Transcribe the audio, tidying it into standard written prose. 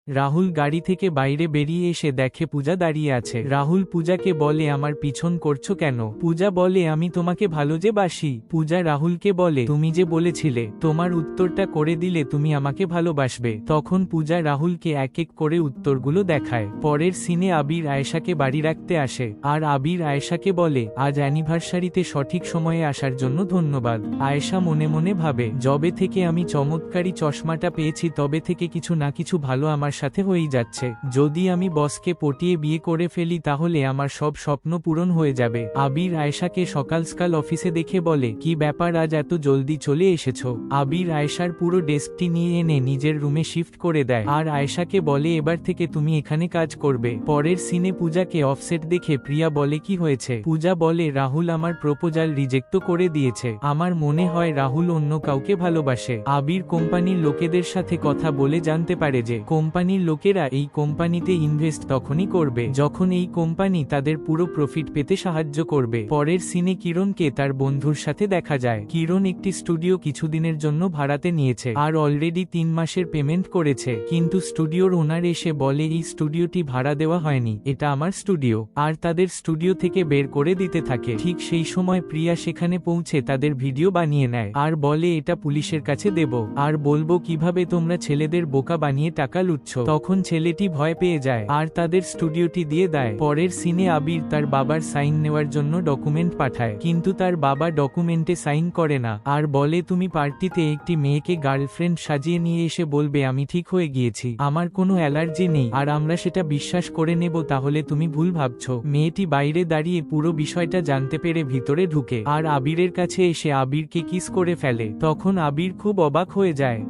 রাহুল গাড়ি থেকে বাইরে বেরিয়ে এসে দেখে পূজা দাঁড়িয়ে আছে। রাহুল পূজাকে বলে, আমার পিছন করছো কেন? পূজা বলে, আমি তোমাকে ভালো যে বাসি। পূজা রাহুলকে বলে, তুমি যে বলেছিলে তোমার উত্তরটা করে দিলে তুমি আমাকে ভালোবাসবে। তখন পূজা রাহুলকে এক এক করে উত্তরগুলো দেখায়। পরের সিনে আবির আয়েশাকে বাড়ি রাখতে আসে, আর আবির আয়েশাকে বলে, আজ অ্যানিভার্সারিতে সঠিক সময়ে আসার জন্য ধন্যবাদ। আয়েশা মনে মনে ভাবে, যবে থেকে আমি চমৎকারী চশমাটা পেয়েছি তবে থেকে কিছু না কিছু ভালো আমার সাথে হয়েই যাচ্ছে। যদি আমি বসকে পটিয়ে বিয়ে করে ফেলি তাহলে আমার সব স্বপ্ন পূরণ হয়ে যাবে। আবির আয়েশাকে সকাল সকাল অফিসে দেখে বলে, কি ব্যাপার, আজ এত জলদি চলে এসেছো? আবির আয়েশার পুরো ডেস্কটি নিয়ে এনে নিজের রুমে শিফট করে দেয়, আর আয়েশাকে বলে, এবার থেকে তুমি এখানে কাজ করবে। পরের সিনে পূজাকে অফসেট দেখে প্রিয়া বলে, কি হয়েছে? পূজা বলে, রাহুল আমার প্রপোজাল রিজেক্ট করে দিয়েছে। আমার মনে হয় রাহুল অন্য কাউকে ভালোবাসে। আবির কোম্পানির লোকেদের সাথে কথা বলে জানতে পারে যে কোম্পানির লোকেরা এই কোম্পানিতে ইনভেস্ট তখনই করবে যখন এই কোম্পানি তাদের পুরো প্রফিট পেতে সাহায্য করবে। পরের সিনে কিরণকে তার বন্ধুর সাথে দেখা যায়। কিরণ একটি স্টুডিও কিছুদিনের জন্য ভাড়াতে নিয়েছে আর অলরেডি 3 মাসের পেমেন্ট করেছে, কিন্তু স্টুডিওর ওনার এসে বলে, এই স্টুডিওটি ভাড়া দেওয়া হয়নি, এটা আমার স্টুডিও, আর তাদের স্টুডিও থেকে বের করে দিতে থাকে। ঠিক সেই সময় প্রিয়া সেখানে পৌঁছে তাদের ভিডিও বানিয়ে নেয় আর বলে, এটা পুলিশের কাছে দেব আর বলবো কিভাবে তোমরা ছেলেদের বোকা বানিয়ে টাকা লুটছো। তখন ছেলেটি ভয় পেয়ে যায় আর তাদের স্টুডিওটি দিয়ে দেয়। পরের সিনে আবির তার বাবার সাইন নেওয়ার জন্য ডকুমেন্ট পাঠায়, কিন্তু তার বাবা ডকুমেন্টে সাইন করে না আর বলে, তুমি পার্টিতে একটি মেয়েকে গার্লফ্রেন্ড সাজিয়ে নিয়ে এসে বলবে আমি ঠিক হয়ে গিয়েছি, আমার কোনো অ্যালার্জি নেই, আর আমরা সেটা বিশ্বাস করে নেব, তাহলে তুমি ভুল ভাবছো। মেয়েটি বাইরে দাঁড়িয়ে পুরো বিষয়টা জানতে পেরে ভিতরে ঢুকে আর আবিরের কাছে এসে আবিরকে কিস করে ফেলে। তখন আবির খুব অবাক হয়ে যায়।